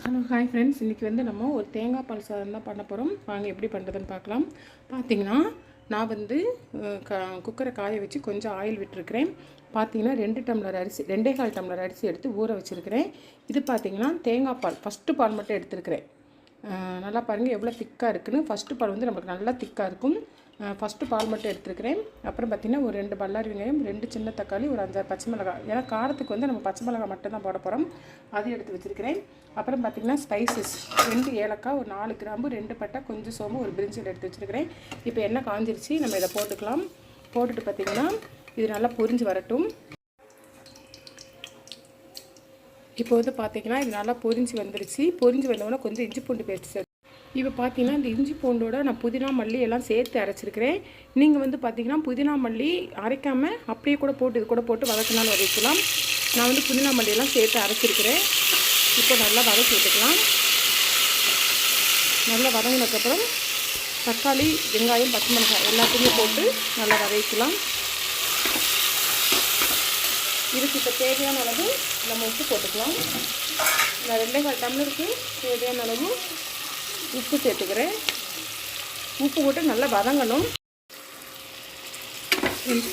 Hello hi friends, இன்றைக்கி வந்து நம்ம ஒரு தேங்காய் பால் சாதம் தான் பண்ண போகிறோம். வாங்க எப்படி பண்ணுறதுன்னு பார்க்கலாம். பார்த்திங்கன்னா நான் வந்து குக்கரை காய வச்சு கொஞ்சம் ஆயில் விட்டுருக்கிறேன். பார்த்திங்கன்னா 2 டம்ளர் அரிசி 2.25 டம்ளர் அரிசி எடுத்து ஊற வச்சுருக்கிறேன். இது பார்த்திங்கன்னா தேங்காய் பால் ஃபஸ்ட்டு பால் மட்டும் எடுத்துருக்கிறேன். நல்லா பாருங்கள் எவ்வளோ திக்காக இருக்குதுன்னு. ஃபஸ்ட்டு பால் வந்து நமக்கு நல்லா திக்காக இருக்கும். ஃபஸ்ட்டு பால் மட்டும் எடுத்துருக்கிறேன். அப்புறம் பார்த்திங்கன்னா ஒரு 2 பல்லாரி வெங்காயம், 2 சின்ன தக்காளி, ஒரு 5 பச்சை மிளகாய். ஏன்னா காரத்துக்கு வந்து நம்ம பச்சை மிளகாய் மட்டும் தான் போட போகிறோம். அது எடுத்து வச்சுருக்கிறேன். அப்புறம் பார்த்திங்கன்னா ஸ்பைசஸ் 2 ஏலக்காய், ஒரு 4 கிராம்பு, 2 பட்டை, கொஞ்சம் சோம்பு, ஒரு பிரிஞ்சில் எடுத்து வச்சுருக்கிறேன். இப்போ எண்ணெய் காஞ்சிருச்சு, நம்ம இதை போட்டுக்கலாம். போட்டுட்டு பார்த்திங்கன்னா இது நல்லா பொரிஞ்சு வரட்டும். இப்போ வந்து பார்த்திங்கன்னா இது நல்லா பொரிஞ்சு வந்துருச்சு. பொரிஞ்சு வந்தோடனே கொஞ்சம் இஞ்சி பூண்டு பேஸ்ட் சேர்த்து. இப்போ பார்த்தீங்கன்னா இந்த இஞ்சி பூண்டோட நான் புதினா மல்லி எல்லாம் சேர்த்து அரைச்சிருக்கிறேன். நீங்கள் வந்து பார்த்திங்கன்னா புதினா மல்லி அரைக்காமல் அப்படியே கூட போட்டு இது கூட போட்டு வதக்கினாலும் வதக்கலாம். நான் வந்து புதினா மல்லியெல்லாம் சேர்த்து அரைச்சிருக்கிறேன். இப்போ நல்லா வதக்கி விட்டுக்கலாம். நல்லா வதங்கினதுக்கப்புறம் தக்காளி, வெங்காயம், பச்சை மிளகாய் எல்லாத்தையுமே போட்டு நல்லா வதக்கலாம். இதுக்கு இப்போ தேவையான அளவு நம்ம உப்பு போட்டுக்கலாம். நான் 2.25 டம்ளருக்கு தேவையான அளவு உப்பு சேர்த்துக்கிறேன். உப்பு போட்டு நல்லா வதங்கணும்.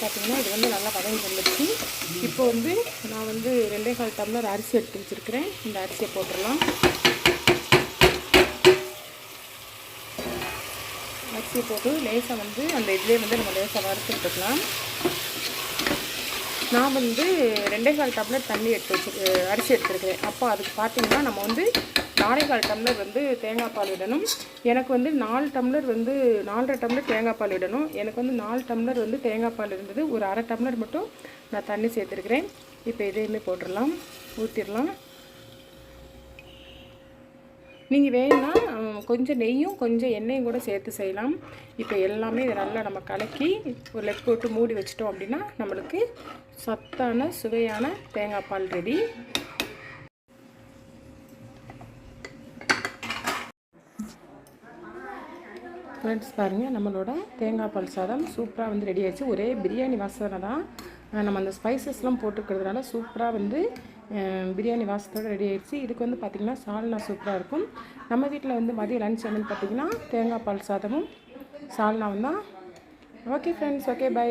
பார்த்திங்கன்னா இது வந்து நல்லா வதங்கி வந்துடுச்சு. இப்போ வந்து நான் வந்து 2.25 டம்ளர் அரிசி எடுத்து வச்சுருக்கிறேன். இந்த அரிசியை போட்டுடலாம். அரிசியை போட்டு லேசாக வந்து அந்த இதிலே வந்து நம்ம லேசாக வறுத்து விட்டுக்கலாம். நான் வந்து 2.25 டம்ளர் தண்ணி அரிசி எடுத்துருக்கிறேன். அப்போ அதுக்கு பார்த்திங்கன்னா நம்ம வந்து 4.25 டம்ளர் வந்து தேங்காய் பால் விடணும். எனக்கு வந்து 4 டம்ளர் வந்து 4.5 டம்ளர் தேங்காய் பால் விடணும். எனக்கு வந்து 4 டம்ளர் வந்து தேங்காய் பால் இருந்தது. ஒரு 1/2 டம்ளர் மட்டும் நான் தண்ணி சேர்த்துருக்கிறேன். இப்போ இதையுமே போட்டுடலாம், ஊற்றிடலாம். நீங்கள் வேணும்னா கொஞ்சம் நெய்யும் கொஞ்சம் எண்ணெயும் கூட சேர்த்து செய்யலாம். இப்போ எல்லாமே இதை நல்லா நம்ம கலக்கி ஒரு லெக் போட்டு மூடி வச்சிட்டோம் அப்படின்னா நம்மளுக்கு சத்தான சுவையான தேங்காய் பால் ரெடி. ஃப்ரெண்ட்ஸ் பாருங்கள், நம்மளோட தேங்காய் பால் சாதம் சூப்பராக வந்து ரெடி ஆகிடுச்சு. ஒரே பிரியாணி வாசனை தான். நம்ம அந்த ஸ்பைசஸ்லாம் போட்டுக்கிறதுனால சூப்பராக வந்து பிரியாணி வாசத்தோடு ரெடி ஆகிடுச்சு. இதுக்கு வந்து பார்த்திங்கன்னா சால்னா சூப்பராக இருக்கும். நம்ம வீட்டில் வந்து மதிய லன்ச் என்னென்னு பார்த்திங்கன்னா தேங்காய் பால் சாதமும் சால்னாவும் தான். Okay friends, okay bye.